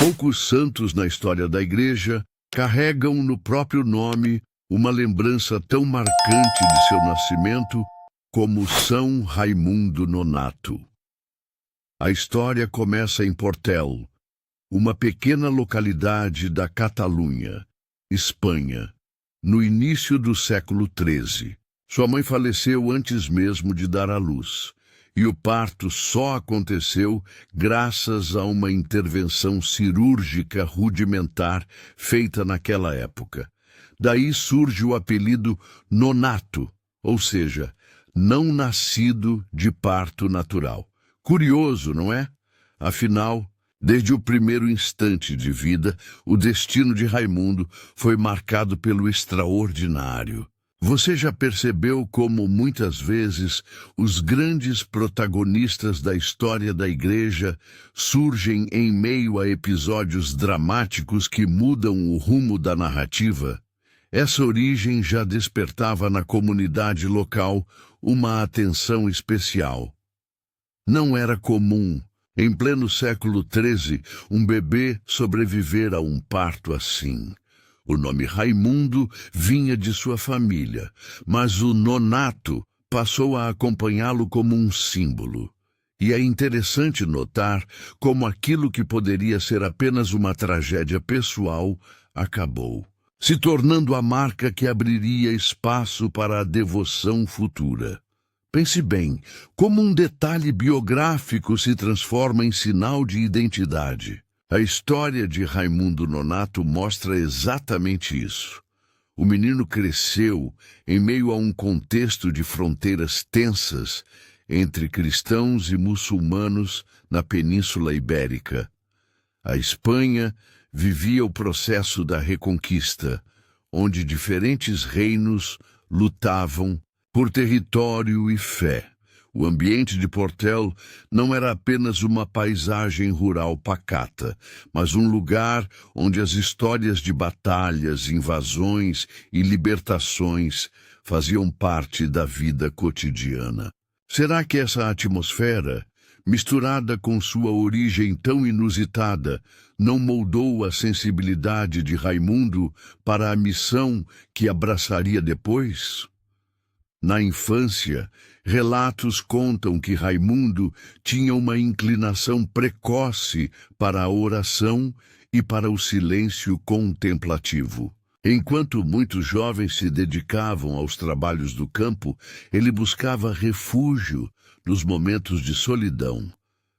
Poucos santos na história da Igreja carregam no próprio nome uma lembrança tão marcante de seu nascimento como São Raimundo Nonato. A história começa em Portel, uma pequena localidade da Catalunha, Espanha, no início do século XIII. Sua mãe faleceu antes mesmo de dar à luz, e o parto só aconteceu graças a uma intervenção cirúrgica rudimentar feita naquela época. Daí surge o apelido nonato, ou seja, não nascido de parto natural. Curioso, não é? Afinal, desde o primeiro instante de vida, o destino de Raimundo foi marcado pelo extraordinário. Você já percebeu como, muitas vezes, os grandes protagonistas da história da Igreja surgem em meio a episódios dramáticos que mudam o rumo da narrativa? Essa origem já despertava na comunidade local uma atenção especial. Não era comum, em pleno século XIII, um bebê sobreviver a um parto assim. O nome Raimundo vinha de sua família, mas o nonato passou a acompanhá-lo como um símbolo. E é interessante notar como aquilo que poderia ser apenas uma tragédia pessoal acabou, se tornando a marca que abriria espaço para a devoção futura. Pense bem, como um detalhe biográfico se transforma em sinal de identidade. A história de Raimundo Nonato mostra exatamente isso. O menino cresceu em meio a um contexto de fronteiras tensas entre cristãos e muçulmanos na Península Ibérica. A Espanha vivia o processo da Reconquista, onde diferentes reinos lutavam por território e fé. O ambiente de Portel não era apenas uma paisagem rural pacata, mas um lugar onde as histórias de batalhas, invasões e libertações faziam parte da vida cotidiana. Será que essa atmosfera, misturada com sua origem tão inusitada, não moldou a sensibilidade de Raimundo para a missão que abraçaria depois? Na infância, relatos contam que Raimundo tinha uma inclinação precoce para a oração e para o silêncio contemplativo. Enquanto muitos jovens se dedicavam aos trabalhos do campo, ele buscava refúgio nos momentos de solidão.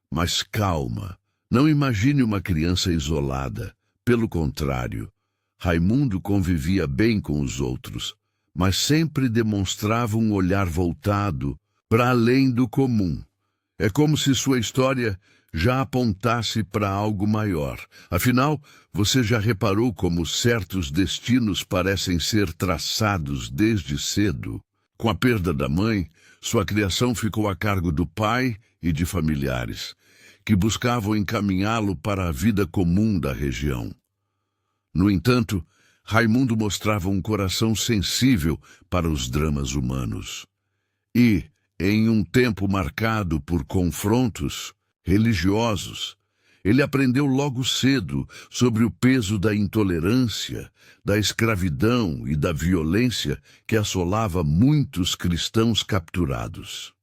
Mas calma, não imagine uma criança isolada. Pelo contrário, Raimundo convivia bem com os outros, mas sempre demonstrava um olhar voltado para além do comum. É como se sua história já apontasse para algo maior. Afinal, você já reparou como certos destinos parecem ser traçados desde cedo? Com a perda da mãe, sua criação ficou a cargo do pai e de familiares, que buscavam encaminhá-lo para a vida comum da região. No entanto, Raimundo mostrava um coração sensível para os dramas humanos. E, em um tempo marcado por confrontos religiosos, ele aprendeu logo cedo sobre o peso da intolerância, da escravidão e da violência que assolava muitos cristãos capturados.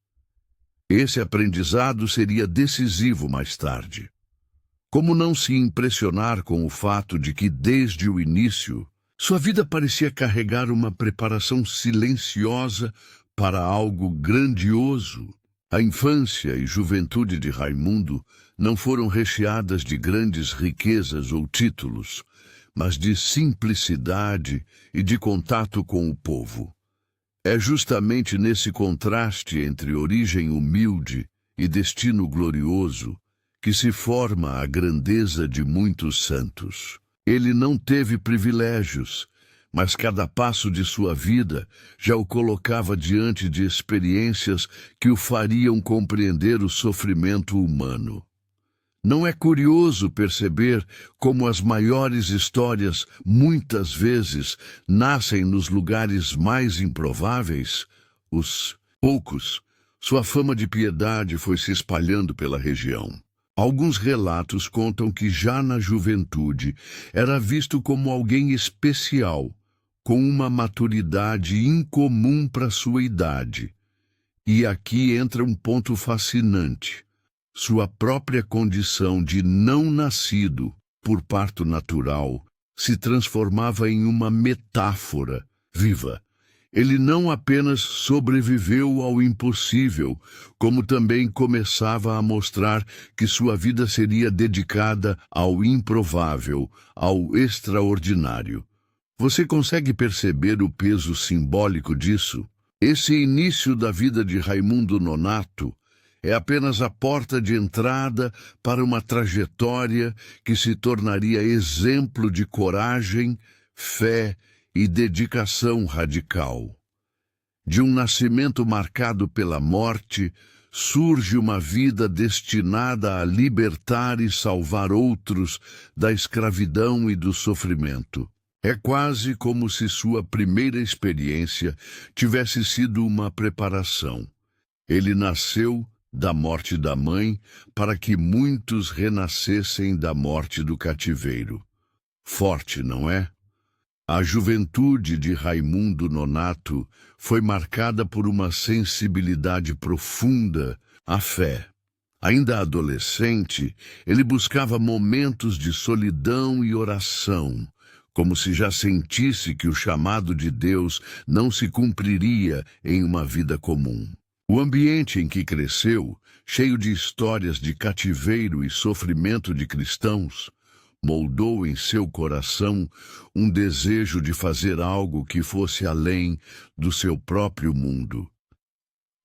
Esse aprendizado seria decisivo mais tarde. Como não se impressionar com o fato de que, desde o início, sua vida parecia carregar uma preparação silenciosa para algo grandioso? A infância e juventude de Raimundo não foram recheadas de grandes riquezas ou títulos, mas de simplicidade e de contato com o povo. É justamente nesse contraste entre origem humilde e destino glorioso que se forma a grandeza de muitos santos. Ele não teve privilégios, mas cada passo de sua vida já o colocava diante de experiências que o fariam compreender o sofrimento humano. Não é curioso perceber como as maiores histórias, muitas vezes, nascem nos lugares mais improváveis? Sua fama de piedade foi se espalhando pela região. Alguns relatos contam que já na juventude era visto como alguém especial, com uma maturidade incomum para sua idade. E aqui entra um ponto fascinante. Sua própria condição de não nascido por parto natural se transformava em uma metáfora viva. Ele não apenas sobreviveu ao impossível, como também começava a mostrar que sua vida seria dedicada ao improvável, ao extraordinário. Você consegue perceber o peso simbólico disso? Esse início da vida de Raimundo Nonato é apenas a porta de entrada para uma trajetória que se tornaria exemplo de coragem, fé e dedicação radical. De um nascimento marcado pela morte, surge uma vida destinada a libertar e salvar outros da escravidão e do sofrimento. É quase como se sua primeira experiência tivesse sido uma preparação. Ele nasceu da morte da mãe para que muitos renascessem da morte do cativeiro. Forte, não é? A juventude de Raimundo Nonato foi marcada por uma sensibilidade profunda à fé. Ainda adolescente, ele buscava momentos de solidão e oração, como se já sentisse que o chamado de Deus não se cumpriria em uma vida comum. O ambiente em que cresceu, cheio de histórias de cativeiro e sofrimento de cristãos, moldou em seu coração um desejo de fazer algo que fosse além do seu próprio mundo.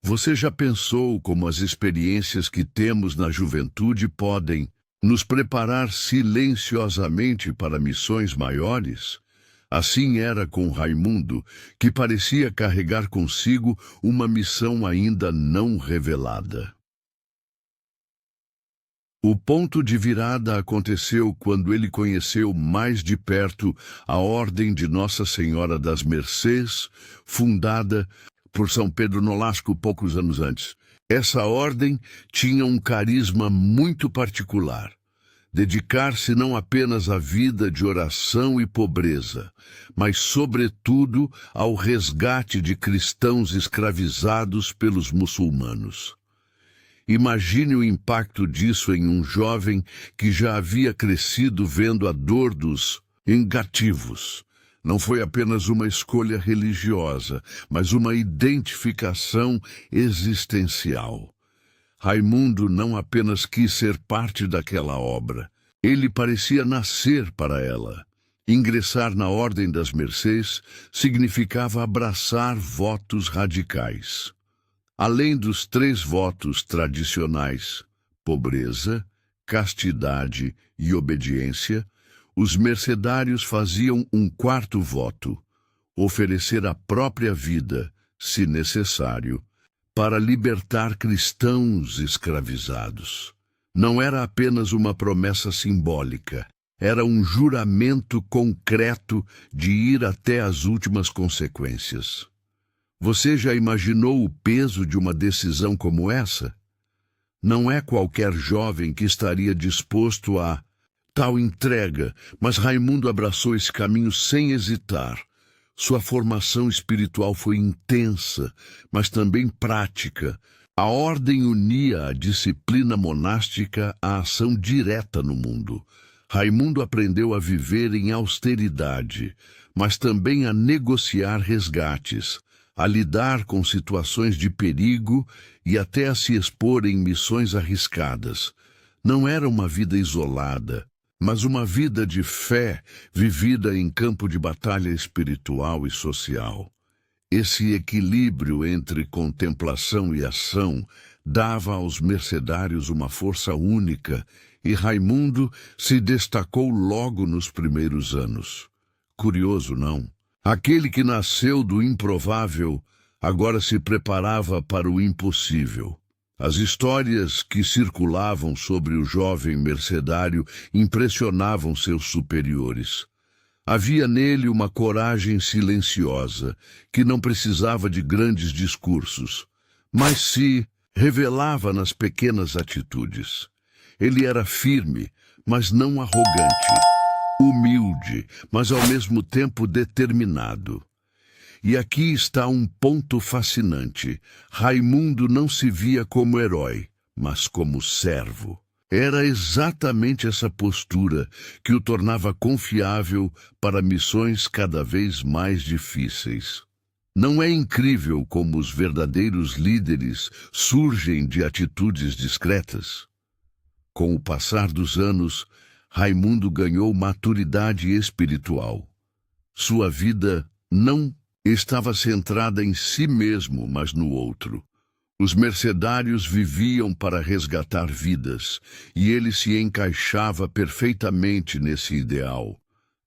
Você já pensou como as experiências que temos na juventude podem nos preparar silenciosamente para missões maiores? Assim era com Raimundo, que parecia carregar consigo uma missão ainda não revelada. O ponto de virada aconteceu quando ele conheceu mais de perto a Ordem de Nossa Senhora das Mercês, fundada por São Pedro Nolasco poucos anos antes. Essa ordem tinha um carisma muito particular. Dedicar-se não apenas à vida de oração e pobreza, mas, sobretudo, ao resgate de cristãos escravizados pelos muçulmanos. Imagine o impacto disso em um jovem que já havia crescido vendo a dor dos engativos. Não foi apenas uma escolha religiosa, mas uma identificação existencial. Raimundo não apenas quis ser parte daquela obra, ele parecia nascer para ela. Ingressar na Ordem das Mercês significava abraçar votos radicais. Além dos 3 votos tradicionais, pobreza, castidade e obediência, os mercedários faziam um 4º voto, oferecer a própria vida, se necessário, para libertar cristãos escravizados. Não era apenas uma promessa simbólica, era um juramento concreto de ir até as últimas consequências. Você já imaginou o peso de uma decisão como essa? Não é qualquer jovem que estaria disposto a tal entrega, mas Raimundo abraçou esse caminho sem hesitar. Sua formação espiritual foi intensa, mas também prática. A ordem unia a disciplina monástica à ação direta no mundo. Raimundo aprendeu a viver em austeridade, mas também a negociar resgates, a lidar com situações de perigo e até a se expor em missões arriscadas. Não era uma vida isolada, mas uma vida de fé vivida em campo de batalha espiritual e social. Esse equilíbrio entre contemplação e ação dava aos mercedários uma força única e Raimundo se destacou logo nos primeiros anos. Curioso, não? Aquele que nasceu do improvável agora se preparava para o impossível. As histórias que circulavam sobre o jovem mercedário impressionavam seus superiores. Havia nele uma coragem silenciosa, que não precisava de grandes discursos, mas se revelava nas pequenas atitudes. Ele era firme, mas não arrogante, humilde, mas ao mesmo tempo determinado. E aqui está um ponto fascinante. Raimundo não se via como herói, mas como servo. Era exatamente essa postura que o tornava confiável para missões cada vez mais difíceis. Não é incrível como os verdadeiros líderes surgem de atitudes discretas? Com o passar dos anos, Raimundo ganhou maturidade espiritual. Sua vida não estava centrada em si mesmo, mas no outro. Os mercedários viviam para resgatar vidas, e ele se encaixava perfeitamente nesse ideal.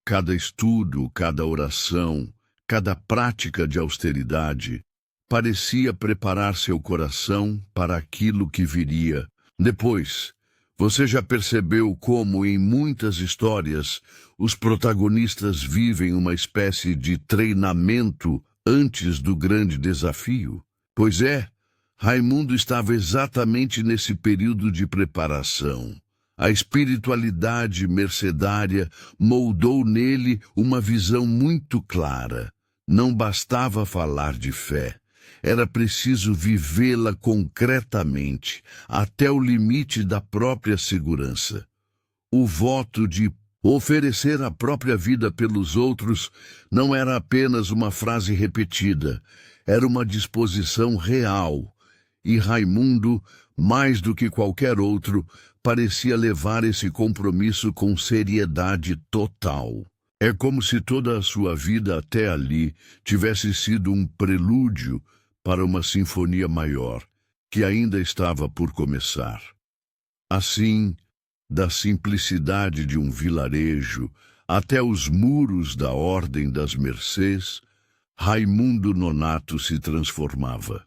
Cada estudo, cada oração, cada prática de austeridade parecia preparar seu coração para aquilo que viria depois. Você já percebeu como, em muitas histórias, os protagonistas vivem uma espécie de treinamento antes do grande desafio? Pois é, Raimundo estava exatamente nesse período de preparação. A espiritualidade mercedária moldou nele uma visão muito clara. Não bastava falar de fé. Era preciso vivê-la concretamente, até o limite da própria segurança. O voto de oferecer a própria vida pelos outros não era apenas uma frase repetida, era uma disposição real. E Raimundo, mais do que qualquer outro, parecia levar esse compromisso com seriedade total. É como se toda a sua vida até ali tivesse sido um prelúdio para uma sinfonia maior, que ainda estava por começar. Assim, da simplicidade de um vilarejo até os muros da Ordem das Mercês, Raimundo Nonato se transformava.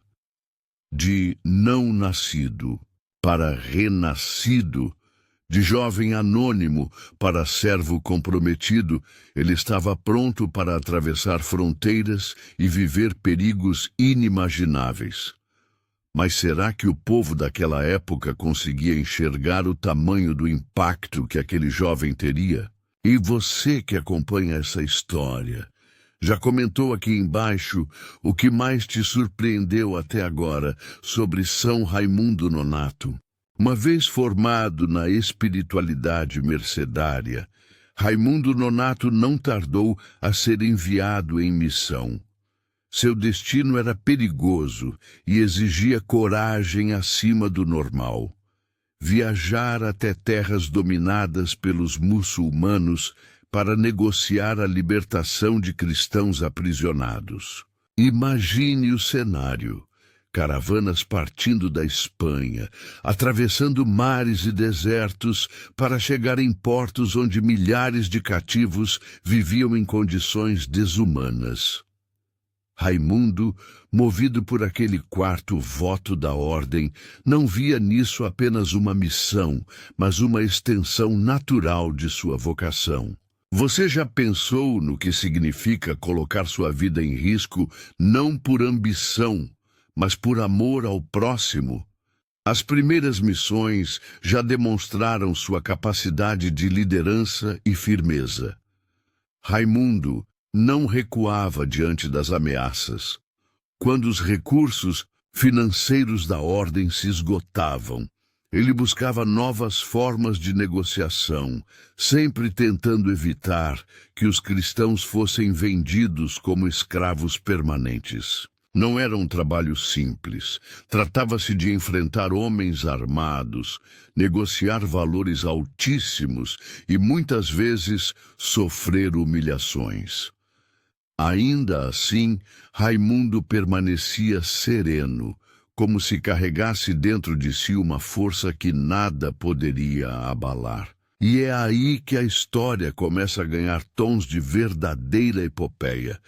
De não nascido para renascido, de jovem anônimo para servo comprometido, ele estava pronto para atravessar fronteiras e viver perigos inimagináveis. Mas será que o povo daquela época conseguia enxergar o tamanho do impacto que aquele jovem teria? E você que acompanha essa história, já comentou aqui embaixo o que mais te surpreendeu até agora sobre São Raimundo Nonato? Uma vez formado na espiritualidade mercedária, Raimundo Nonato não tardou a ser enviado em missão. Seu destino era perigoso e exigia coragem acima do normal. Viajar até terras dominadas pelos muçulmanos para negociar a libertação de cristãos aprisionados. Imagine o cenário. Caravanas partindo da Espanha, atravessando mares e desertos para chegar em portos onde milhares de cativos viviam em condições desumanas. Raimundo, movido por aquele quarto voto da ordem, não via nisso apenas uma missão, mas uma extensão natural de sua vocação. Você já pensou no que significa colocar sua vida em risco não por ambição, mas por amor ao próximo? As primeiras missões já demonstraram sua capacidade de liderança e firmeza. Raimundo não recuava diante das ameaças. Quando os recursos financeiros da ordem se esgotavam, ele buscava novas formas de negociação, sempre tentando evitar que os cristãos fossem vendidos como escravos permanentes. Não era um trabalho simples. Tratava-se de enfrentar homens armados, negociar valores altíssimos e muitas vezes sofrer humilhações. Ainda assim, Raimundo permanecia sereno, como se carregasse dentro de si uma força que nada poderia abalar. E é aí que a história começa a ganhar tons de verdadeira epopeia.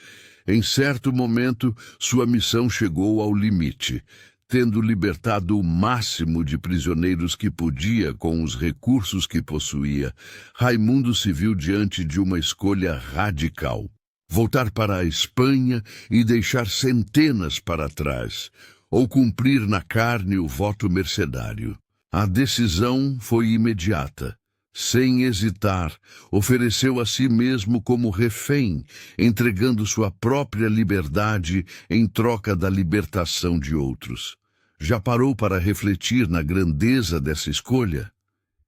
Em certo momento, sua missão chegou ao limite. Tendo libertado o máximo de prisioneiros que podia com os recursos que possuía, Raimundo se viu diante de uma escolha radical. Voltar para a Espanha e deixar centenas para trás, ou cumprir na carne o voto mercedário. A decisão foi imediata. Sem hesitar, ofereceu a si mesmo como refém, entregando sua própria liberdade em troca da libertação de outros. Já parou para refletir na grandeza dessa escolha?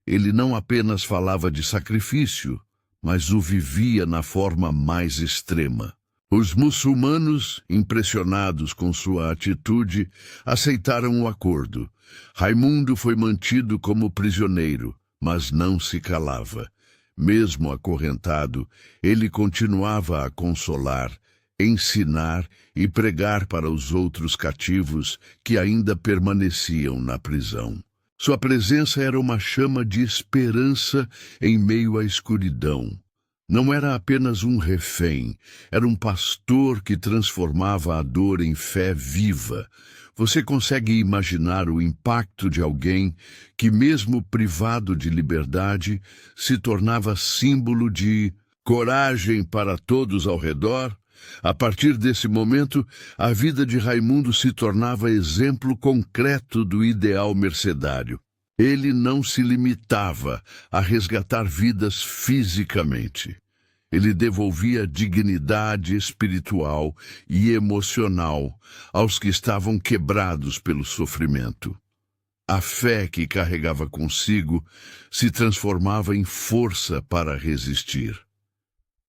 Ele não apenas falava de sacrifício, mas o vivia na forma mais extrema. Os muçulmanos, impressionados com sua atitude, aceitaram o acordo. Raimundo foi mantido como prisioneiro, mas não se calava. Mesmo acorrentado, ele continuava a consolar, ensinar e pregar para os outros cativos que ainda permaneciam na prisão. Sua presença era uma chama de esperança em meio à escuridão. Não era apenas um refém, era um pastor que transformava a dor em fé viva. Você consegue imaginar o impacto de alguém que, mesmo privado de liberdade, se tornava símbolo de coragem para todos ao redor? A partir desse momento, a vida de Raimundo se tornava exemplo concreto do ideal mercedário. Ele não se limitava a resgatar vidas fisicamente. Ele devolvia dignidade espiritual e emocional aos que estavam quebrados pelo sofrimento. A fé que carregava consigo se transformava em força para resistir.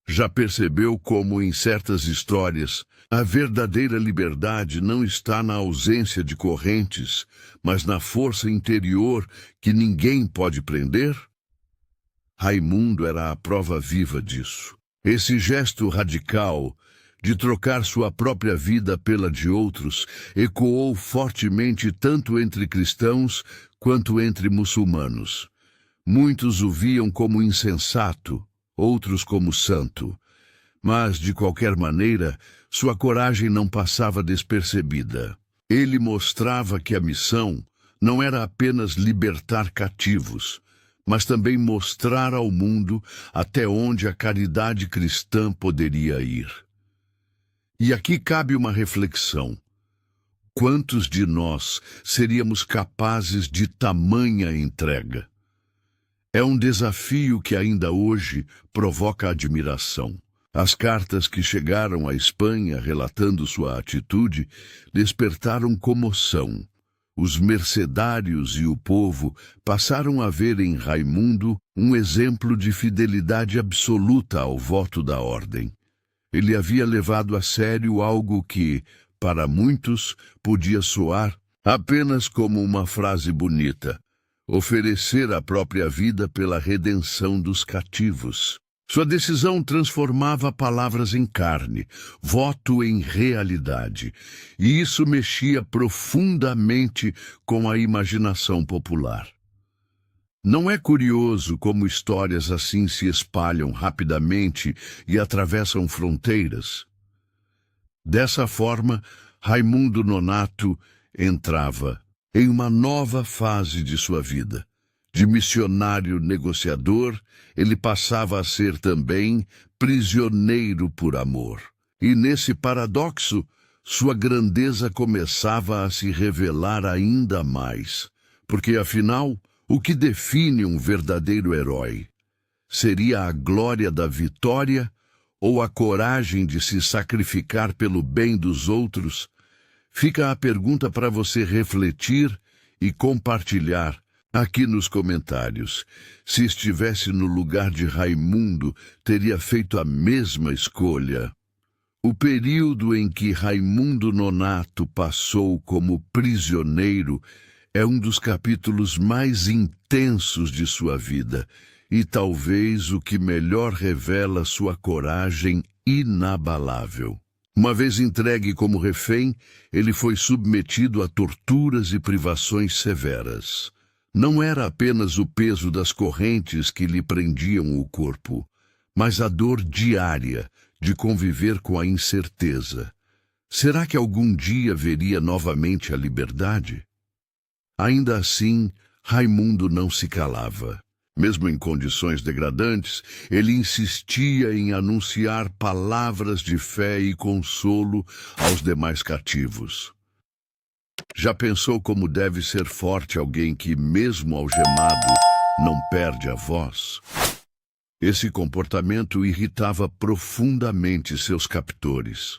Já percebeu como, em certas histórias, a verdadeira liberdade não está na ausência de correntes, mas na força interior que ninguém pode prender? Raimundo era a prova viva disso. Esse gesto radical de trocar sua própria vida pela de outros ecoou fortemente tanto entre cristãos quanto entre muçulmanos. Muitos o viam como insensato, outros como santo. Mas, de qualquer maneira, sua coragem não passava despercebida. Ele mostrava que a missão não era apenas libertar cativos, mas também mostrar ao mundo até onde a caridade cristã poderia ir. E aqui cabe uma reflexão. Quantos de nós seríamos capazes de tamanha entrega? É um desafio que ainda hoje provoca admiração. As cartas que chegaram à Espanha relatando sua atitude despertaram comoção. Os mercedários e o povo passaram a ver em Raimundo um exemplo de fidelidade absoluta ao voto da ordem. Ele havia levado a sério algo que, para muitos, podia soar apenas como uma frase bonita: oferecer a própria vida pela redenção dos cativos. Sua decisão transformava palavras em carne, voto em realidade, e isso mexia profundamente com a imaginação popular. Não é curioso como histórias assim se espalham rapidamente e atravessam fronteiras? Dessa forma, Raimundo Nonato entrava em uma nova fase de sua vida. De missionário negociador, ele passava a ser também prisioneiro por amor. E nesse paradoxo, sua grandeza começava a se revelar ainda mais. Porque, afinal, o que define um verdadeiro herói? Seria a glória da vitória ou a coragem de se sacrificar pelo bem dos outros? Fica a pergunta para você refletir e compartilhar aqui nos comentários. Se estivesse no lugar de Raimundo, teria feito a mesma escolha. O período em que Raimundo Nonato passou como prisioneiro é um dos capítulos mais intensos de sua vida e talvez o que melhor revela sua coragem inabalável. Uma vez entregue como refém, ele foi submetido a torturas e privações severas. Não era apenas o peso das correntes que lhe prendiam o corpo, mas a dor diária de conviver com a incerteza. Será que algum dia veria novamente a liberdade? Ainda assim, Raimundo não se calava. Mesmo em condições degradantes, ele insistia em anunciar palavras de fé e consolo aos demais cativos. Já pensou como deve ser forte alguém que, mesmo algemado, não perde a voz? Esse comportamento irritava profundamente seus captores.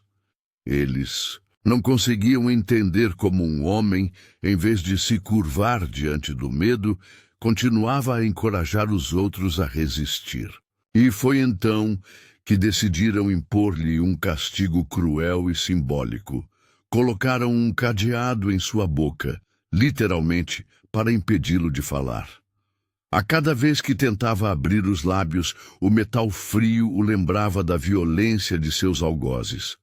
Eles não conseguiam entender como um homem, em vez de se curvar diante do medo, continuava a encorajar os outros a resistir. E foi então que decidiram impor-lhe um castigo cruel e simbólico. Colocaram um cadeado em sua boca, literalmente, para impedi-lo de falar. A cada vez que tentava abrir os lábios, o metal frio o lembrava da violência de seus algozes.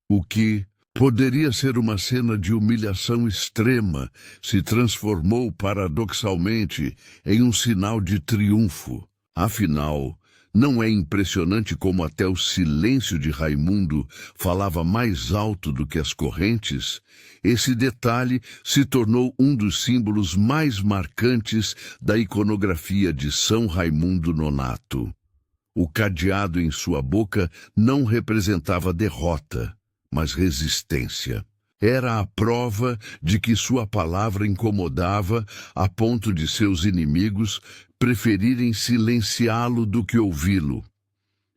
O que poderia ser uma cena de humilhação extrema se transformou paradoxalmente em um sinal de triunfo. Afinal, não é impressionante como até o silêncio de Raimundo falava mais alto do que as correntes? Esse detalhe se tornou um dos símbolos mais marcantes da iconografia de São Raimundo Nonato. O cadeado em sua boca não representava derrota, mas resistência. Era a prova de que sua palavra incomodava a ponto de seus inimigos preferirem silenciá-lo do que ouvi-lo.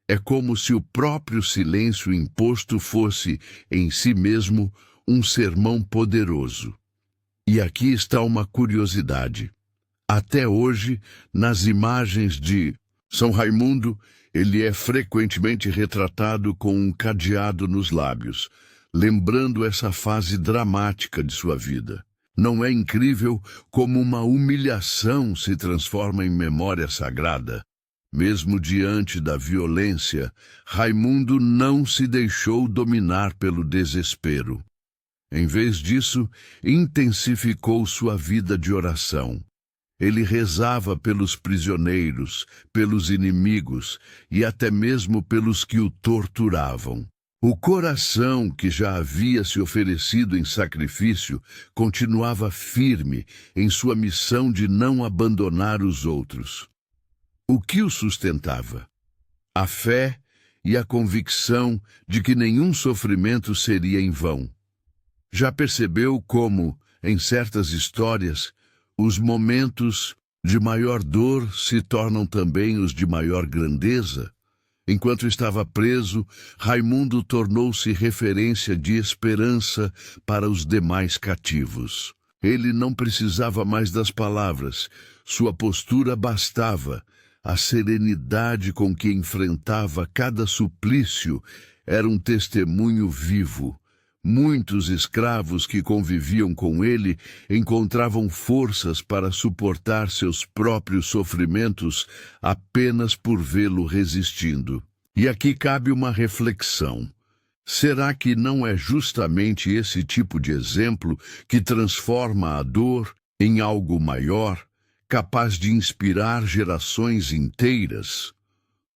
É como se o próprio silêncio imposto fosse, em si mesmo, um sermão poderoso. E aqui está uma curiosidade. Até hoje, nas imagens de São Raimundo, ele é frequentemente retratado com um cadeado nos lábios, lembrando essa fase dramática de sua vida. Não é incrível como uma humilhação se transforma em memória sagrada? Mesmo diante da violência, Raimundo não se deixou dominar pelo desespero. Em vez disso, intensificou sua vida de oração. Ele rezava pelos prisioneiros, pelos inimigos e até mesmo pelos que o torturavam. O coração que já havia se oferecido em sacrifício continuava firme em sua missão de não abandonar os outros. O que o sustentava? A fé e a convicção de que nenhum sofrimento seria em vão. Já percebeu como, em certas histórias, os momentos de maior dor se tornam também os de maior grandeza? Enquanto estava preso, Raimundo tornou-se referência de esperança para os demais cativos. Ele não precisava mais das palavras, sua postura bastava. A serenidade com que enfrentava cada suplício era um testemunho vivo. Muitos escravos que conviviam com ele encontravam forças para suportar seus próprios sofrimentos apenas por vê-lo resistindo. E aqui cabe uma reflexão. Será que não é justamente esse tipo de exemplo que transforma a dor em algo maior, capaz de inspirar gerações inteiras?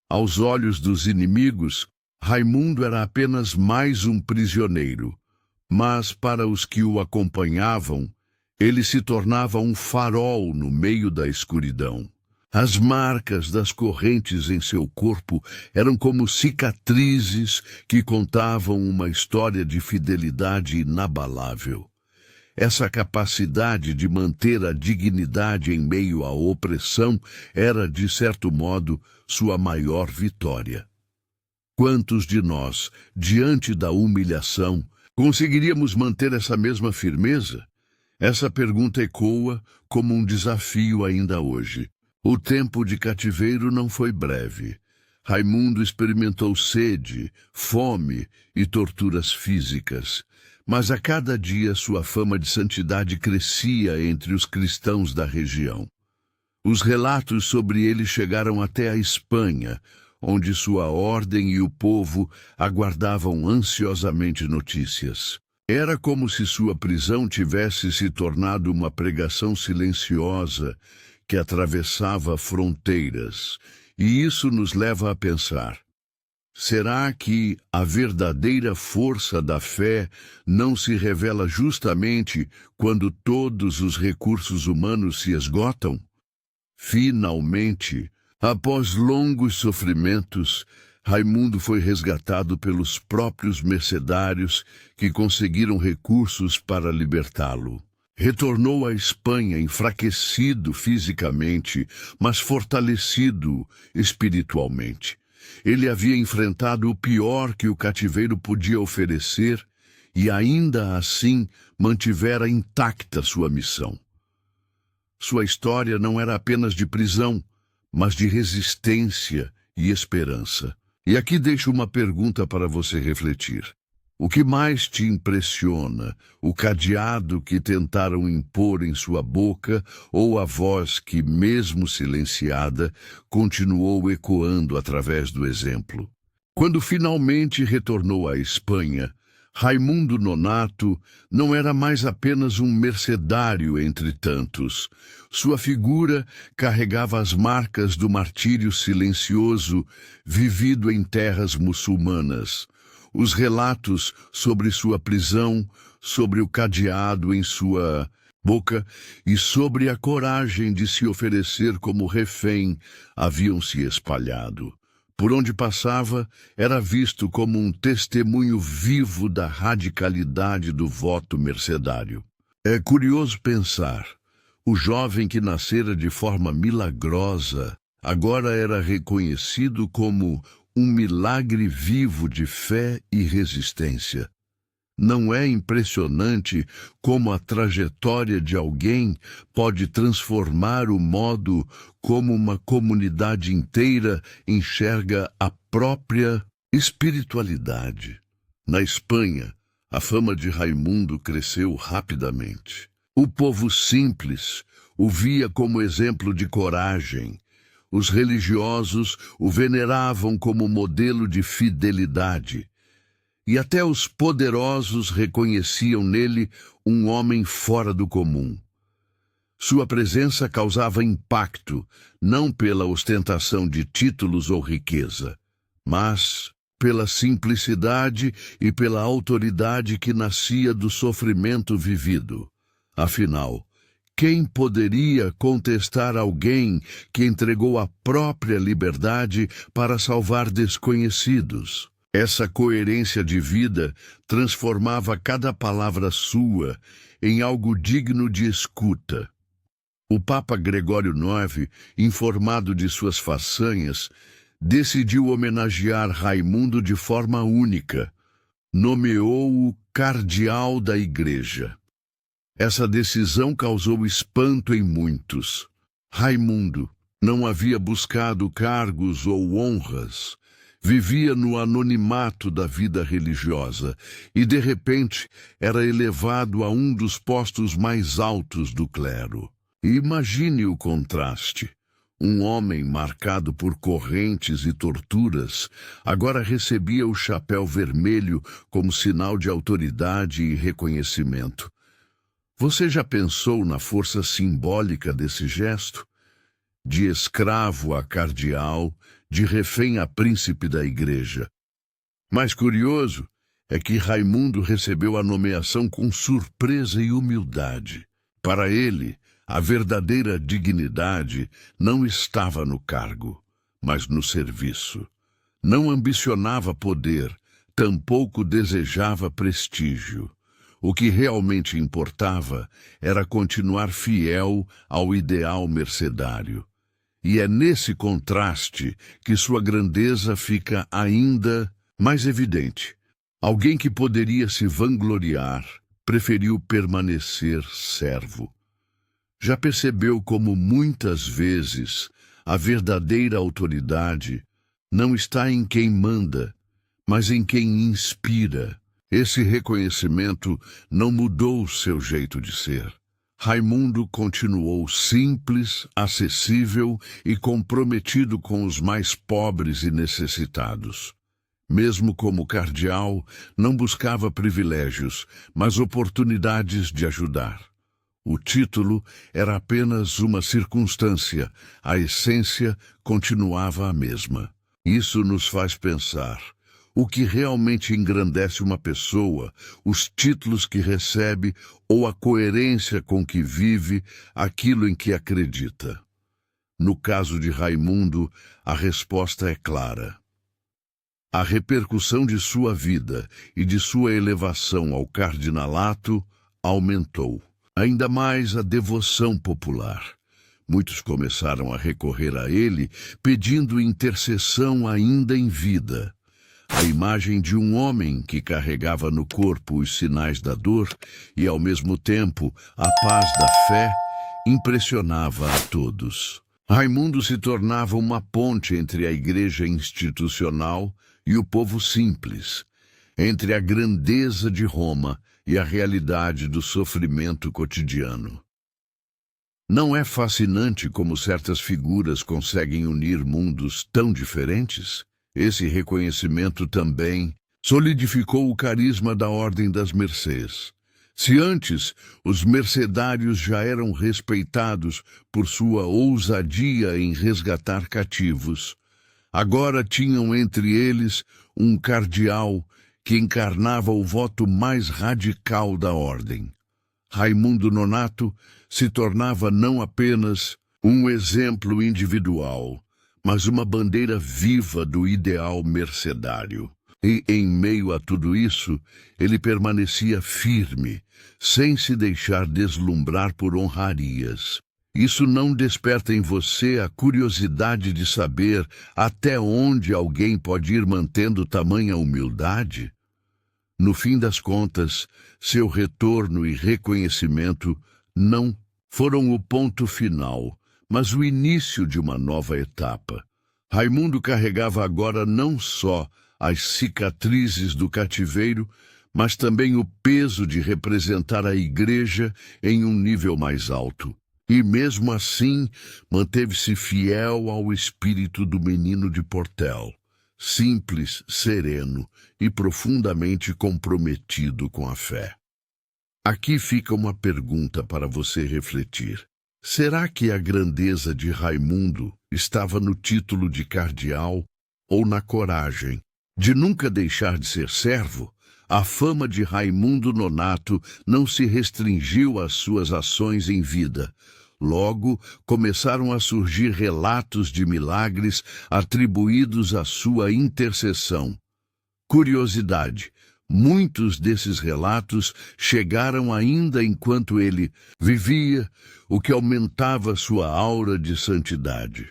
Aos olhos dos inimigos, Raimundo era apenas mais um prisioneiro, mas para os que o acompanhavam, ele se tornava um farol no meio da escuridão. As marcas das correntes em seu corpo eram como cicatrizes que contavam uma história de fidelidade inabalável. Essa capacidade de manter a dignidade em meio à opressão era, de certo modo, sua maior vitória. Quantos de nós, diante da humilhação, conseguiríamos manter essa mesma firmeza? Essa pergunta ecoa como um desafio ainda hoje. O tempo de cativeiro não foi breve. Raimundo experimentou sede, fome e torturas físicas. Mas a cada dia sua fama de santidade crescia entre os cristãos da região. Os relatos sobre ele chegaram até a Espanha, onde sua ordem e o povo aguardavam ansiosamente notícias. Era como se sua prisão tivesse se tornado uma pregação silenciosa que atravessava fronteiras. E isso nos leva a pensar: será que a verdadeira força da fé não se revela justamente quando todos os recursos humanos se esgotam? Finalmente, após longos sofrimentos, Raimundo foi resgatado pelos próprios mercedários que conseguiram recursos para libertá-lo. Retornou à Espanha enfraquecido fisicamente, mas fortalecido espiritualmente. Ele havia enfrentado o pior que o cativeiro podia oferecer e ainda assim mantivera intacta sua missão. Sua história não era apenas de prisão, mas de resistência e esperança. E aqui deixo uma pergunta para você refletir. O que mais te impressiona, o cadeado que tentaram impor em sua boca ou a voz que, mesmo silenciada, continuou ecoando através do exemplo? Quando finalmente retornou à Espanha, Raimundo Nonato não era mais apenas um mercedário entre tantos. Sua figura carregava as marcas do martírio silencioso vivido em terras muçulmanas. Os relatos sobre sua prisão, sobre o cadeado em sua boca e sobre a coragem de se oferecer como refém haviam se espalhado. Por onde passava, era visto como um testemunho vivo da radicalidade do voto mercedário. É curioso pensar, o jovem que nascera de forma milagrosa agora era reconhecido como um milagre vivo de fé e resistência. Não é impressionante como a trajetória de alguém pode transformar o modo como uma comunidade inteira enxerga a própria espiritualidade? Na Espanha, a fama de Raimundo cresceu rapidamente. O povo simples o via como exemplo de coragem. Os religiosos o veneravam como modelo de fidelidade. E até os poderosos reconheciam nele um homem fora do comum. Sua presença causava impacto, não pela ostentação de títulos ou riqueza, mas pela simplicidade e pela autoridade que nascia do sofrimento vivido. Afinal, quem poderia contestar alguém que entregou a própria liberdade para salvar desconhecidos? Essa coerência de vida transformava cada palavra sua em algo digno de escuta. O Papa Gregório IX, informado de suas façanhas, decidiu homenagear Raimundo de forma única. Nomeou-o cardeal da Igreja. Essa decisão causou espanto em muitos. Raimundo não havia buscado cargos ou honras. Vivia no anonimato da vida religiosa e, de repente, era elevado a um dos postos mais altos do clero. E imagine o contraste. Um homem marcado por correntes e torturas agora recebia o chapéu vermelho como sinal de autoridade e reconhecimento. Você já pensou na força simbólica desse gesto? De escravo a cardeal, de refém a príncipe da Igreja. Mais curioso é que Raimundo recebeu a nomeação com surpresa e humildade. Para ele, a verdadeira dignidade não estava no cargo, mas no serviço. Não ambicionava poder, tampouco desejava prestígio. O que realmente importava era continuar fiel ao ideal mercedário. E é nesse contraste que sua grandeza fica ainda mais evidente. Alguém que poderia se vangloriar preferiu permanecer servo. Já percebeu como muitas vezes a verdadeira autoridade não está em quem manda, mas em quem inspira? Esse reconhecimento não mudou seu jeito de ser. Raimundo continuou simples, acessível e comprometido com os mais pobres e necessitados. Mesmo como cardeal, não buscava privilégios, mas oportunidades de ajudar. O título era apenas uma circunstância, a essência continuava a mesma. Isso nos faz pensar. O que realmente engrandece uma pessoa, os títulos que recebe ou a coerência com que vive aquilo em que acredita? No caso de Raimundo, a resposta é clara. A repercussão de sua vida e de sua elevação ao cardinalato aumentou. Ainda mais a devoção popular. Muitos começaram a recorrer a ele, pedindo intercessão ainda em vida. A imagem de um homem que carregava no corpo os sinais da dor e, ao mesmo tempo, a paz da fé, impressionava a todos. Raimundo se tornava uma ponte entre a igreja institucional e o povo simples, entre a grandeza de Roma e a realidade do sofrimento cotidiano. Não é fascinante como certas figuras conseguem unir mundos tão diferentes? Esse reconhecimento também solidificou o carisma da Ordem das Mercês. Se antes os mercedários já eram respeitados por sua ousadia em resgatar cativos, agora tinham entre eles um cardeal que encarnava o voto mais radical da ordem. Raimundo Nonato se tornava não apenas um exemplo individual, mas uma bandeira viva do ideal mercedário. E, em meio a tudo isso, ele permanecia firme, sem se deixar deslumbrar por honrarias. Isso não desperta em você a curiosidade de saber até onde alguém pode ir mantendo tamanha humildade? No fim das contas, seu retorno e reconhecimento não foram o ponto final, mas o início de uma nova etapa. Raimundo carregava agora não só as cicatrizes do cativeiro, mas também o peso de representar a igreja em um nível mais alto. E mesmo assim, manteve-se fiel ao espírito do menino de Portel, simples, sereno e profundamente comprometido com a fé. Aqui fica uma pergunta para você refletir. Será que a grandeza de Raimundo estava no título de cardeal ou na coragem de nunca deixar de ser servo? A fama de Raimundo Nonato não se restringiu às suas ações em vida. Logo, começaram a surgir relatos de milagres atribuídos à sua intercessão. Curiosidade: muitos desses relatos chegaram ainda enquanto ele vivia, o que aumentava sua aura de santidade.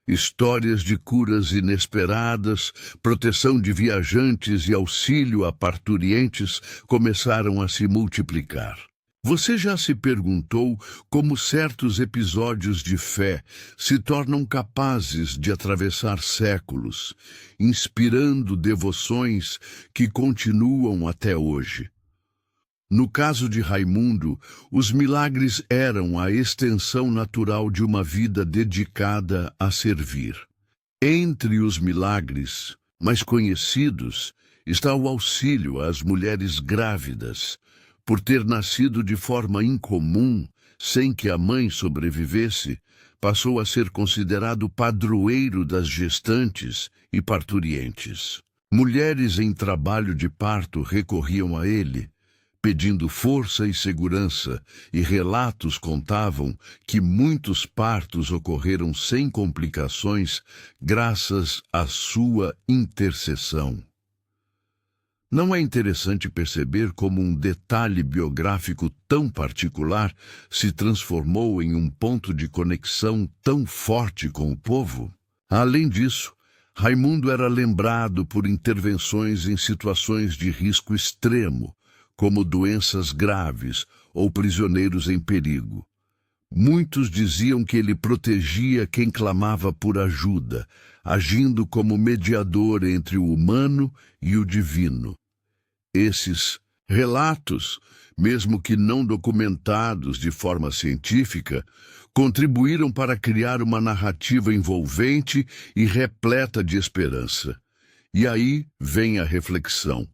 Histórias de curas inesperadas, proteção de viajantes e auxílio a parturientes começaram a se multiplicar. Você já se perguntou como certos episódios de fé se tornam capazes de atravessar séculos, inspirando devoções que continuam até hoje? No caso de Raimundo, os milagres eram a extensão natural de uma vida dedicada a servir. Entre os milagres mais conhecidos está o auxílio às mulheres grávidas. Por ter nascido de forma incomum, sem que a mãe sobrevivesse, passou a ser considerado padroeiro das gestantes e parturientes. Mulheres em trabalho de parto recorriam a ele, pedindo força e segurança, e relatos contavam que muitos partos ocorreram sem complicações graças à sua intercessão. Não é interessante perceber como um detalhe biográfico tão particular se transformou em um ponto de conexão tão forte com o povo? Além disso, Raimundo era lembrado por intervenções em situações de risco extremo, como doenças graves ou prisioneiros em perigo. Muitos diziam que ele protegia quem clamava por ajuda, agindo como mediador entre o humano e o divino. Esses relatos, mesmo que não documentados de forma científica, contribuíram para criar uma narrativa envolvente e repleta de esperança. E aí vem a reflexão: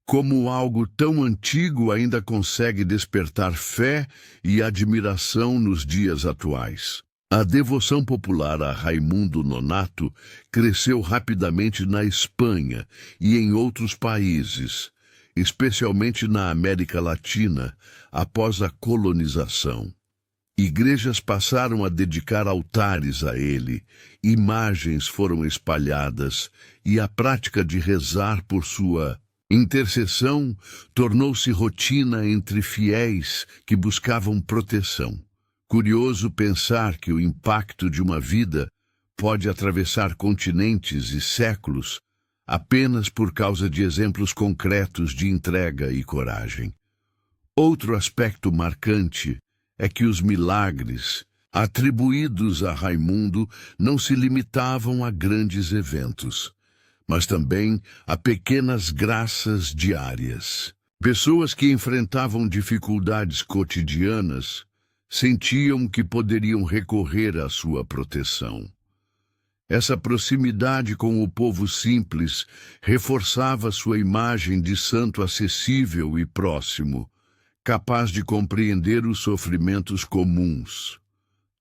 como algo tão antigo ainda consegue despertar fé e admiração nos dias atuais? A devoção popular a Raimundo Nonato cresceu rapidamente na Espanha e em outros países, especialmente na América Latina, após a colonização. Igrejas passaram a dedicar altares a ele, imagens foram espalhadas e a prática de rezar por sua intercessão tornou-se rotina entre fiéis que buscavam proteção. Curioso pensar que o impacto de uma vida pode atravessar continentes e séculos apenas por causa de exemplos concretos de entrega e coragem. Outro aspecto marcante é que os milagres atribuídos a Raimundo não se limitavam a grandes eventos, mas também a pequenas graças diárias. Pessoas que enfrentavam dificuldades cotidianas sentiam que poderiam recorrer à sua proteção. Essa proximidade com o povo simples reforçava sua imagem de santo acessível e próximo, capaz de compreender os sofrimentos comuns.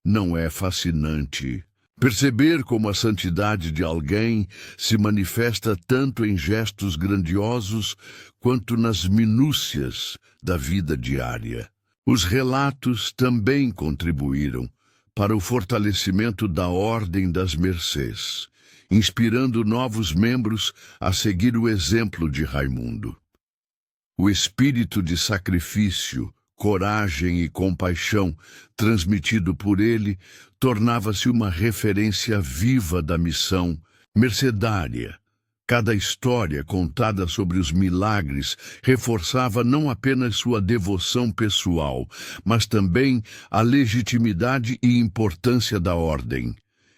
Não é fascinante perceber como a santidade de alguém se manifesta tanto em gestos grandiosos quanto nas minúcias da vida diária? Os relatos também contribuíram para o fortalecimento da Ordem das Mercês, inspirando novos membros a seguir o exemplo de Raimundo. O espírito de sacrifício, coragem e compaixão transmitido por ele tornava-se uma referência viva da missão mercedária. Cada história contada sobre os milagres reforçava não apenas sua devoção pessoal, mas também a legitimidade e importância da ordem.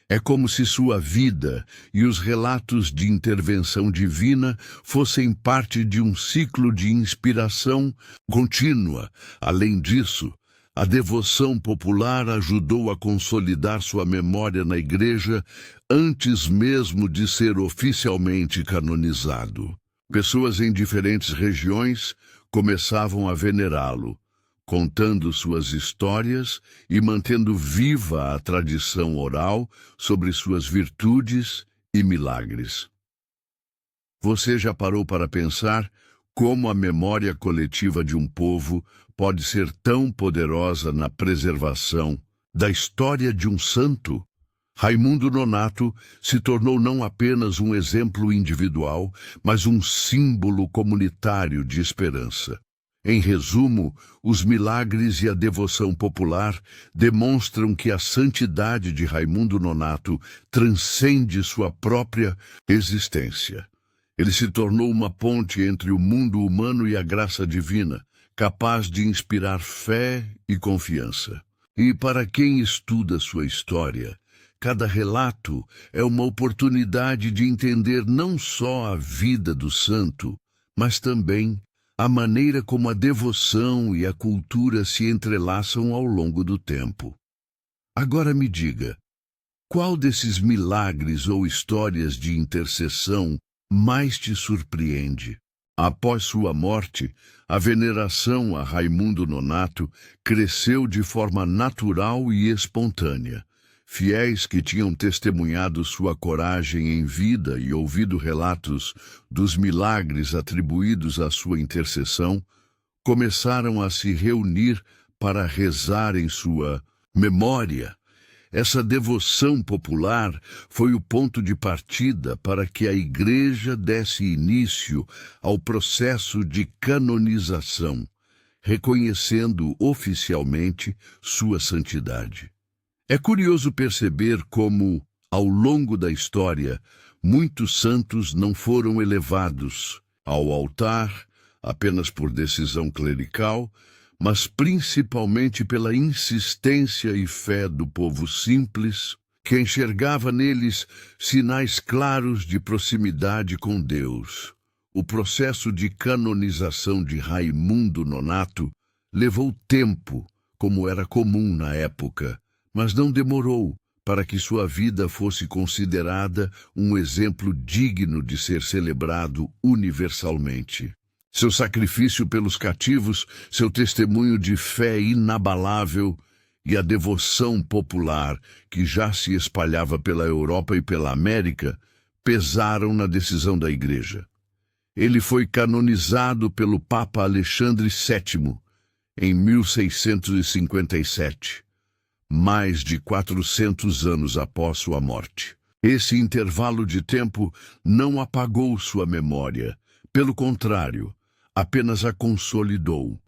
É como se sua vida e os relatos de intervenção divina fossem parte de um ciclo de inspiração contínua. Além disso, a devoção popular ajudou a consolidar sua memória na Igreja antes mesmo de ser oficialmente canonizado. Pessoas em diferentes regiões começavam a venerá-lo, contando suas histórias e mantendo viva a tradição oral sobre suas virtudes e milagres. Você já parou para pensar como a memória coletiva de um povo pode ser tão poderosa na preservação da história de um santo? Raimundo Nonato se tornou não apenas um exemplo individual, mas um símbolo comunitário de esperança. Em resumo, os milagres e a devoção popular demonstram que a santidade de Raimundo Nonato transcende sua própria existência. Ele se tornou uma ponte entre o mundo humano e a graça divina, capaz de inspirar fé e confiança. E para quem estuda sua história, cada relato é uma oportunidade de entender não só a vida do santo, mas também a maneira como a devoção e a cultura se entrelaçam ao longo do tempo. Agora me diga, qual desses milagres ou histórias de intercessão mais te surpreende? Após sua morte, a veneração a Raimundo Nonato cresceu de forma natural e espontânea. Fiéis que tinham testemunhado sua coragem em vida e ouvido relatos dos milagres atribuídos à sua intercessão, começaram a se reunir para rezar em sua memória. Essa devoção popular foi o ponto de partida para que a Igreja desse início ao processo de canonização, reconhecendo oficialmente sua santidade. É curioso perceber como, ao longo da história, muitos santos não foram elevados ao altar apenas por decisão clerical, mas principalmente pela insistência e fé do povo simples, que enxergava neles sinais claros de proximidade com Deus. O processo de canonização de Raimundo Nonato levou tempo, como era comum na época, mas não demorou para que sua vida fosse considerada um exemplo digno de ser celebrado universalmente. Seu sacrifício pelos cativos, seu testemunho de fé inabalável e a devoção popular que já se espalhava pela Europa e pela América pesaram na decisão da Igreja. Ele foi canonizado pelo Papa Alexandre VII em 1657. mais de 400 anos após sua morte. Esse intervalo de tempo não apagou sua memória. Pelo contrário, apenas a consolidou.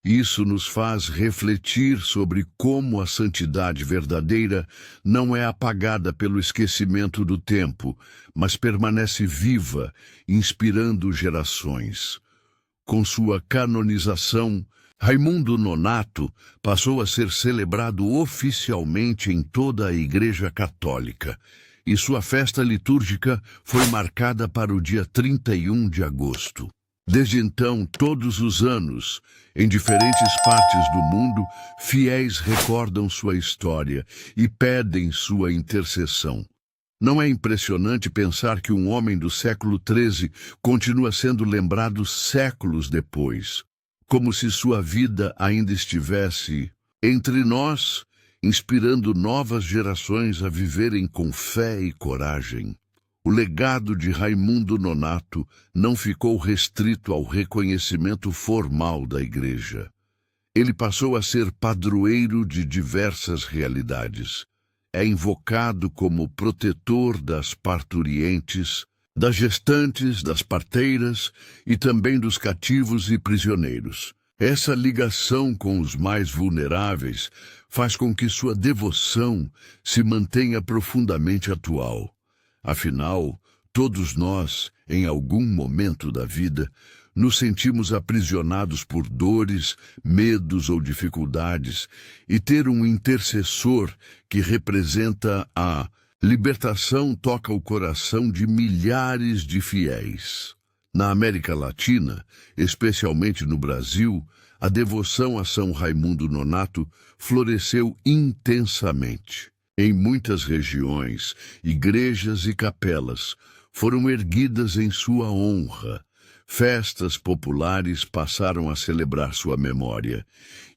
Isso nos faz refletir sobre como a santidade verdadeira não é apagada pelo esquecimento do tempo, mas permanece viva, inspirando gerações. Com sua canonização, Raimundo Nonato passou a ser celebrado oficialmente em toda a Igreja Católica, e sua festa litúrgica foi marcada para o dia 31 de agosto. Desde então, todos os anos, em diferentes partes do mundo, fiéis recordam sua história e pedem sua intercessão. Não é impressionante pensar que um homem do século XIII continua sendo lembrado séculos depois, como se sua vida ainda estivesse entre nós, inspirando novas gerações a viverem com fé e coragem. O legado de Raimundo Nonato não ficou restrito ao reconhecimento formal da Igreja. Ele passou a ser padroeiro de diversas realidades. É invocado como protetor das parturientes, das gestantes, das parteiras e também dos cativos e prisioneiros. Essa ligação com os mais vulneráveis faz com que sua devoção se mantenha profundamente atual. Afinal, todos nós, em algum momento da vida, nos sentimos aprisionados por dores, medos ou dificuldades, e ter um intercessor que representa a libertação toca o coração de milhares de fiéis. Na América Latina, especialmente no Brasil, a devoção a São Raimundo Nonato floresceu intensamente. Em muitas regiões, igrejas e capelas foram erguidas em sua honra. Festas populares passaram a celebrar sua memória,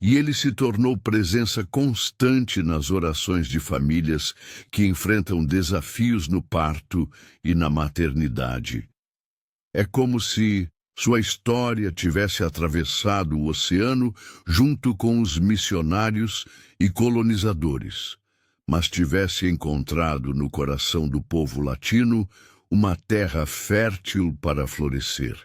e ele se tornou presença constante nas orações de famílias que enfrentam desafios no parto e na maternidade. É como se sua história tivesse atravessado o oceano junto com os missionários e colonizadores, mas tivesse encontrado no coração do povo latino uma terra fértil para florescer.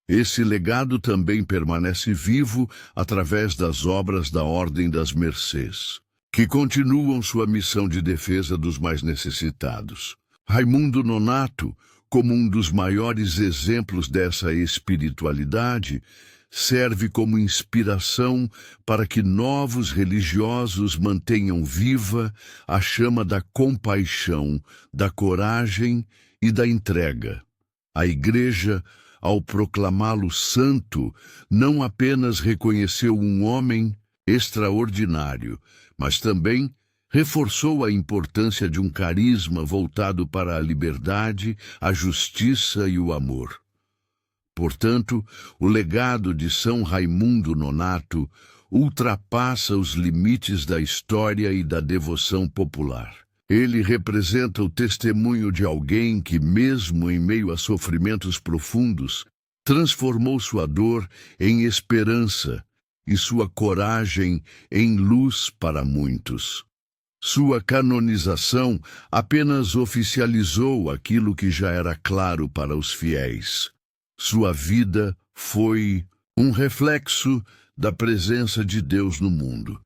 Esse legado também permanece vivo através das obras da Ordem das Mercês, que continuam sua missão de defesa dos mais necessitados. Raimundo Nonato, como um dos maiores exemplos dessa espiritualidade, serve como inspiração para que novos religiosos mantenham viva a chama da compaixão, da coragem e da entrega. A Igreja, ao proclamá-lo santo, não apenas reconheceu um homem extraordinário, mas também reforçou a importância de um carisma voltado para a liberdade, a justiça e o amor. Portanto, o legado de São Raimundo Nonato ultrapassa os limites da história e da devoção popular. Ele representa o testemunho de alguém que, mesmo em meio a sofrimentos profundos, transformou sua dor em esperança e sua coragem em luz para muitos. Sua canonização apenas oficializou aquilo que já era claro para os fiéis. Sua vida foi um reflexo da presença de Deus no mundo.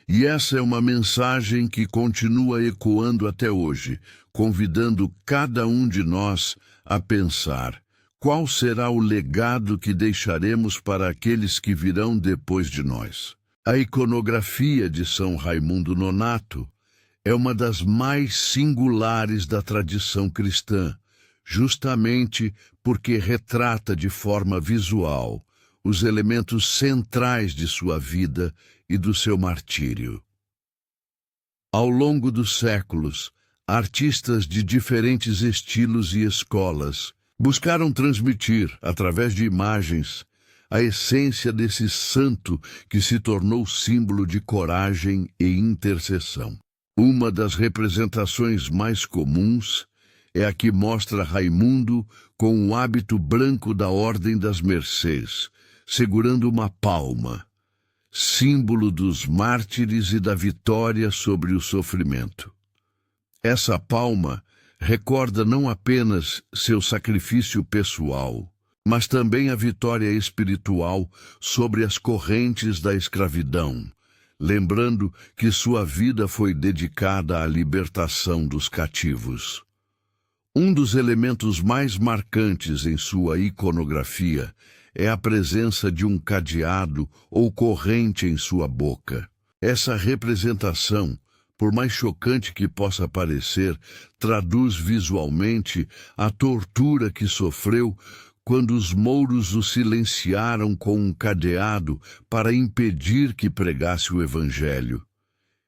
E essa é uma mensagem que continua ecoando até hoje, convidando cada um de nós a pensar: qual será o legado que deixaremos para aqueles que virão depois de nós? A iconografia de São Raimundo Nonato é uma das mais singulares da tradição cristã, justamente porque retrata de forma visual os elementos centrais de sua vida e do seu martírio. Ao longo dos séculos, artistas de diferentes estilos e escolas buscaram transmitir, através de imagens, a essência desse santo que se tornou símbolo de coragem e intercessão. Uma das representações mais comuns é a que mostra Raimundo com o hábito branco da Ordem das Mercês, segurando uma palma. símbolo dos mártires e da vitória sobre o sofrimento. Essa palma recorda não apenas seu sacrifício pessoal, mas também a vitória espiritual sobre as correntes da escravidão, lembrando que sua vida foi dedicada à libertação dos cativos. Um dos elementos mais marcantes em sua iconografia é a presença de um cadeado ou corrente em sua boca. Essa representação, por mais chocante que possa parecer, traduz visualmente a tortura que sofreu quando os mouros o silenciaram com um cadeado para impedir que pregasse o Evangelho.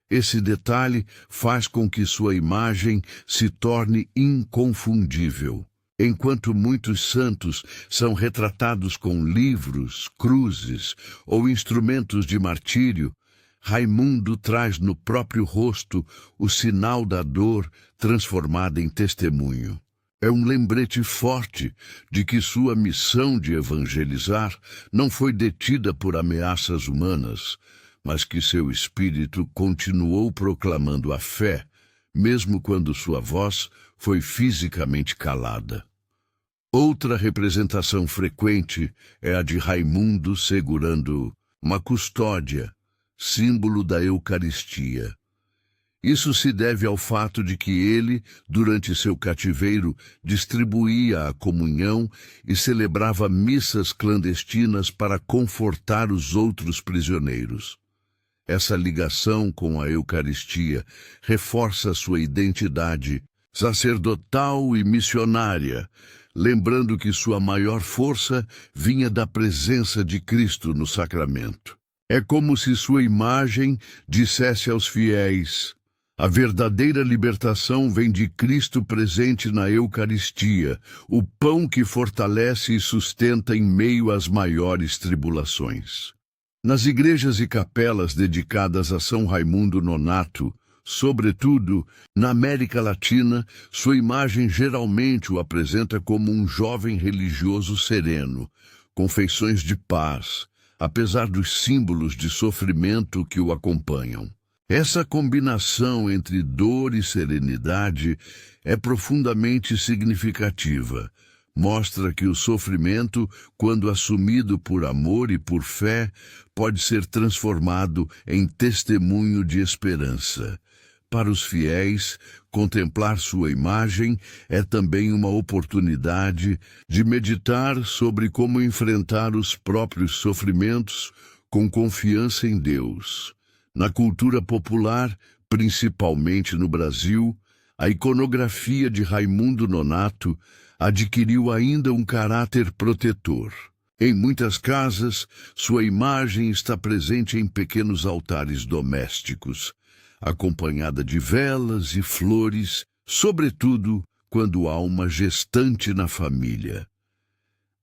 Esse detalhe faz com que sua imagem se torne inconfundível. Enquanto muitos santos são retratados com livros, cruzes ou instrumentos de martírio, Raimundo traz no próprio rosto o sinal da dor transformada em testemunho. É um lembrete forte de que sua missão de evangelizar não foi detida por ameaças humanas, mas que seu espírito continuou proclamando a fé, mesmo quando sua voz foi fisicamente calada. Outra representação frequente é a de Raimundo segurando uma custódia, símbolo da Eucaristia. Isso se deve ao fato de que ele, durante seu cativeiro, distribuía a comunhão e celebrava missas clandestinas para confortar os outros prisioneiros. Essa ligação com a Eucaristia reforça sua identidade sacerdotal e missionária, lembrando que sua maior força vinha da presença de Cristo no sacramento. É como se sua imagem dissesse aos fiéis: a verdadeira libertação vem de Cristo presente na Eucaristia, o pão que fortalece e sustenta em meio às maiores tribulações. Nas igrejas e capelas dedicadas a São Raimundo Nonato, sobretudo na América Latina, sua imagem geralmente o apresenta como um jovem religioso sereno, com feições de paz, apesar dos símbolos de sofrimento que o acompanham. Essa combinação entre dor e serenidade é profundamente significativa. Mostra que o sofrimento, quando assumido por amor e por fé, pode ser transformado em testemunho de esperança. Para os fiéis, contemplar sua imagem é também uma oportunidade de meditar sobre como enfrentar os próprios sofrimentos com confiança em Deus. Na cultura popular, principalmente no Brasil, a iconografia de Raimundo Nonato adquiriu ainda um caráter protetor. Em muitas casas, sua imagem está presente em pequenos altares domésticos, acompanhada de velas e flores, sobretudo quando há uma gestante na família.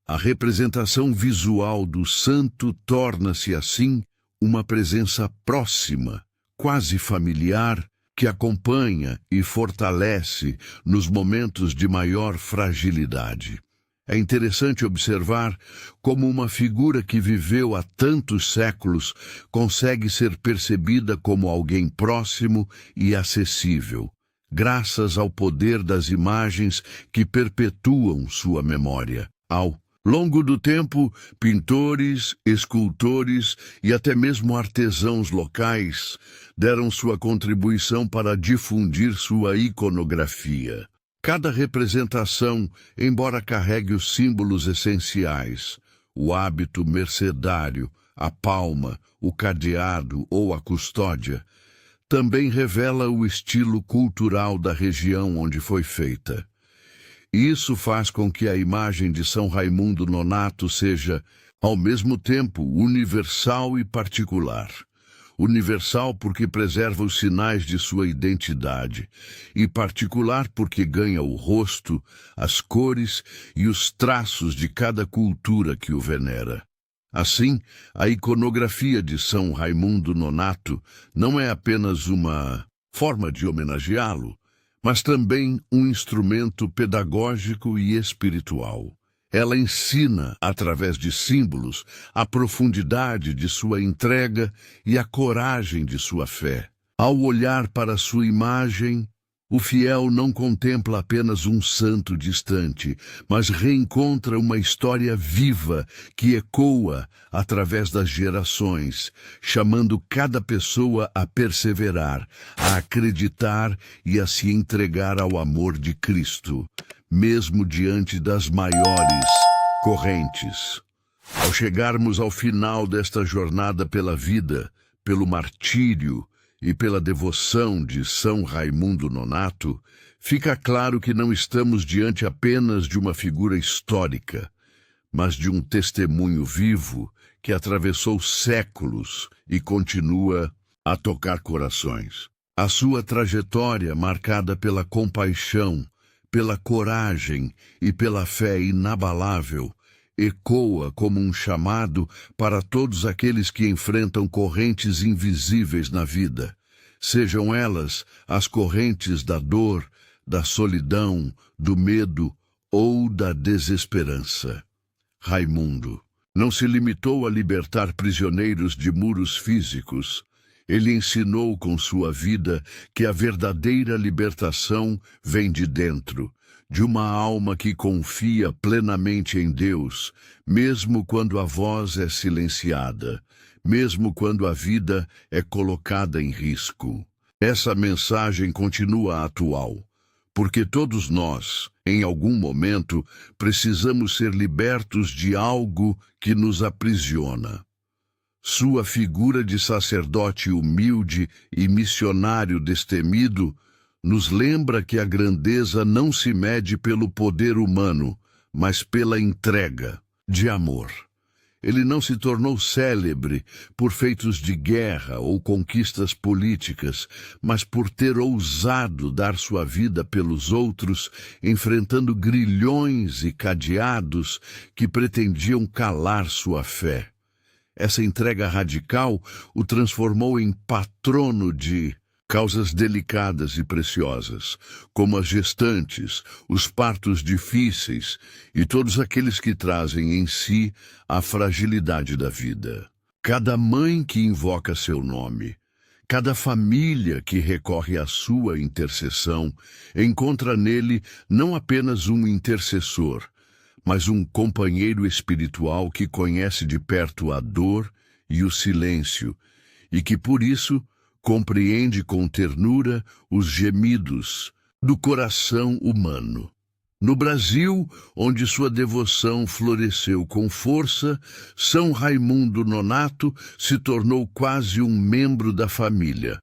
A representação visual do santo torna-se, assim, uma presença próxima, quase familiar, que acompanha e fortalece nos momentos de maior fragilidade. É interessante observar como uma figura que viveu há tantos séculos consegue ser percebida como alguém próximo e acessível, graças ao poder das imagens que perpetuam sua memória. Ao longo do tempo, pintores, escultores e até mesmo artesãos locais deram sua contribuição para difundir sua iconografia. Cada representação, embora carregue os símbolos essenciais, o hábito mercedário, a palma, o cadeado ou a custódia, também revela o estilo cultural da região onde foi feita. Isso faz com que a imagem de São Raimundo Nonato seja, ao mesmo tempo, universal e particular. Universal porque preserva os sinais de sua identidade, e particular porque ganha o rosto, as cores e os traços de cada cultura que o venera. Assim, a iconografia de São Raimundo Nonato não é apenas uma forma de homenageá-lo, mas também um instrumento pedagógico e espiritual. Ela ensina, através de símbolos, a profundidade de sua entrega e a coragem de sua fé. Ao olhar para sua imagem, o fiel não contempla apenas um santo distante, mas reencontra uma história viva que ecoa através das gerações, chamando cada pessoa a perseverar, a acreditar e a se entregar ao amor de Cristo, mesmo diante das maiores correntes. Ao chegarmos ao final desta jornada pela vida, pelo martírio e pela devoção de São Raimundo Nonato, fica claro que não estamos diante apenas de uma figura histórica, mas de um testemunho vivo que atravessou séculos e continua a tocar corações. A sua trajetória, marcada pela compaixão, pela coragem e pela fé inabalável, ecoa como um chamado para todos aqueles que enfrentam correntes invisíveis na vida, sejam elas as correntes da dor, da solidão, do medo ou da desesperança. Raimundo não se limitou a libertar prisioneiros de muros físicos. Ele ensinou com sua vida que a verdadeira libertação vem de dentro, de uma alma que confia plenamente em Deus, mesmo quando a voz é silenciada, mesmo quando a vida é colocada em risco. Essa mensagem continua atual, porque todos nós, em algum momento, precisamos ser libertos de algo que nos aprisiona. Sua figura de sacerdote humilde e missionário destemido nos lembra que a grandeza não se mede pelo poder humano, mas pela entrega de amor. Ele não se tornou célebre por feitos de guerra ou conquistas políticas, mas por ter ousado dar sua vida pelos outros, enfrentando grilhões e cadeados que pretendiam calar sua fé. Essa entrega radical o transformou em patrono de causas delicadas e preciosas, como as gestantes, os partos difíceis e todos aqueles que trazem em si a fragilidade da vida. Cada mãe que invoca seu nome, cada família que recorre à sua intercessão, encontra nele não apenas um intercessor, mas um companheiro espiritual que conhece de perto a dor e o silêncio, e que, por isso, compreende com ternura os gemidos do coração humano. No Brasil, onde sua devoção floresceu com força, São Raimundo Nonato se tornou quase um membro da família.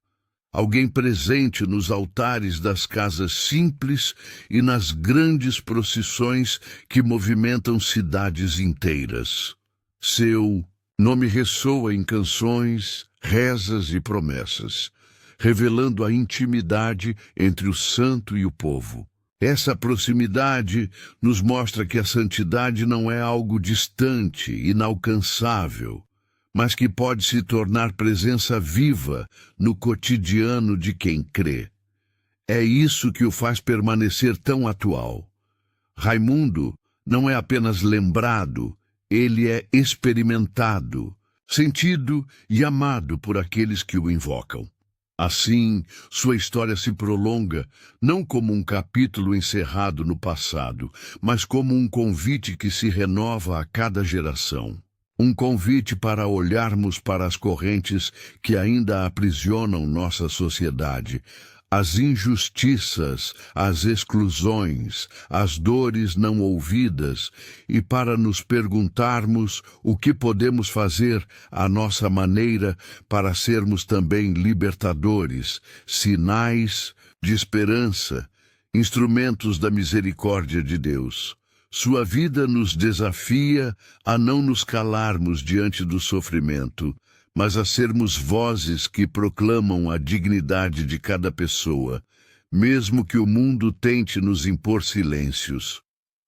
Alguém presente nos altares das casas simples e nas grandes procissões que movimentam cidades inteiras. Seu nome ressoa em canções, rezas e promessas, revelando a intimidade entre o santo e o povo. Essa proximidade nos mostra que a santidade não é algo distante, inalcançável, mas que pode se tornar presença viva no cotidiano de quem crê. É isso que o faz permanecer tão atual. Raimundo não é apenas lembrado, ele é experimentado, sentido e amado por aqueles que o invocam. Assim, sua história se prolonga, não como um capítulo encerrado no passado, mas como um convite que se renova a cada geração. Um convite para olharmos para as correntes que ainda aprisionam nossa sociedade, as injustiças, as exclusões, as dores não ouvidas, e para nos perguntarmos o que podemos fazer à nossa maneira para sermos também libertadores, sinais de esperança, instrumentos da misericórdia de Deus. Sua vida nos desafia a não nos calarmos diante do sofrimento, mas a sermos vozes que proclamam a dignidade de cada pessoa, mesmo que o mundo tente nos impor silêncios.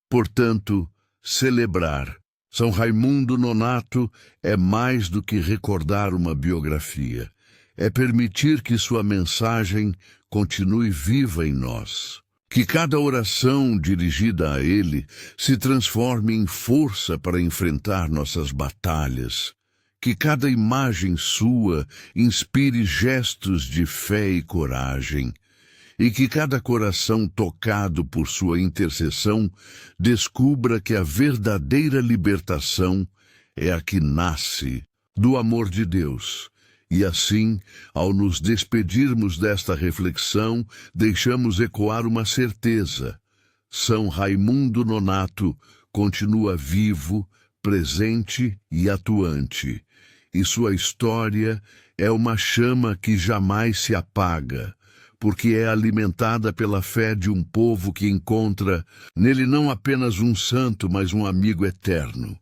Portanto, celebrar São Raimundo Nonato é mais do que recordar uma biografia. É permitir que sua mensagem continue viva em nós. Que cada oração dirigida a Ele se transforme em força para enfrentar nossas batalhas. Que cada imagem sua inspire gestos de fé e coragem. E que cada coração tocado por sua intercessão descubra que a verdadeira libertação é a que nasce do amor de Deus. E assim, ao nos despedirmos desta reflexão, deixamos ecoar uma certeza. São Raimundo Nonato continua vivo, presente e atuante. E sua história é uma chama que jamais se apaga, porque é alimentada pela fé de um povo que encontra nele não apenas um santo, mas um amigo eterno.